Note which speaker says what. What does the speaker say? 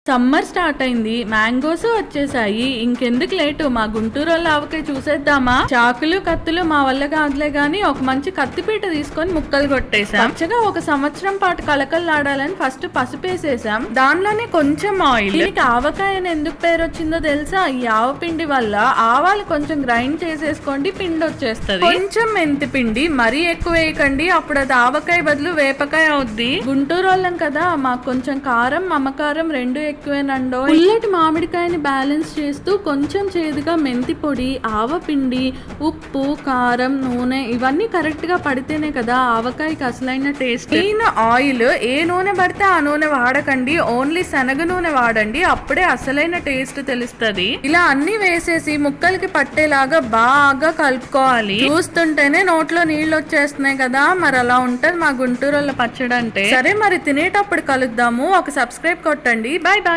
Speaker 1: Summer start అయింది, mangoes వచ్చేసాయి. ఇంకెందుకు లేటు, మా గుంటూరు వాళ్ళ ఆవకాయ చూసేద్దామా? చాకులు కత్తులు మా వల్ల కాదులే గాని ఒక మంచి కత్తిపీట తీసుకొని ముక్కలు కొట్టేసాం. పచ్చగా ఒక సంవత్సరం పాటు కలకల్లాడాలని ఫస్ట్ పసుపు వేసేసాం. దానిలోనే కొంచెం ఆయిల్. దీనికి ఆవకాయ అని ఎందుకు పేరు వచ్చిందో తెలుసా? ఈ ఆవ పిండి వల్ల. ఆవాలు కొంచెం గ్రైండ్ చేసేసుకోండి, పిండి వచ్చేస్తది. కొంచెం మెంతి పిండి, మరీ ఎక్కువ వేయకండి, అప్పుడు అది ఆవకాయ బదులు వేపకాయ అవుద్ది. గుంటూరు వాళ్ళం కదా, మాకు కొంచెం కారం మమకారం రెండు ఎక్కువేనండో. పుల్లటి మామిడికాయని బ్యాలెన్స్ చేస్తూ కొంచెం చేదుగా మెంతి పొడి, ఆవపిండి, ఉప్పు, కారం, నూనె ఇవన్నీ కరెక్ట్ గా పడితేనే కదా ఆవకాయకి అసలైన టేస్ట్. Main oil. ఏ నూనె పడితే ఆ నూనె వాడకండి, ఓన్లీ శనగ నూనె వాడండి, అప్పుడే అసలైన టేస్ట్ తెలుస్తది. ఇలా అన్ని వేసేసి ముక్కలకి పట్టేలాగా బాగా కలుపుకోవాలి. చూస్తుంటేనే నోట్లో నీళ్ళు వచ్చేస్తున్నాయి కదా, మరి అలా ఉంటది మా గుంటూరు వాళ్ళ పచ్చడి అంటే. సరే మరి తినేటప్పుడు కలుద్దాము. ఒక సబ్స్క్రైబ్ కొట్టండి. Bye bye.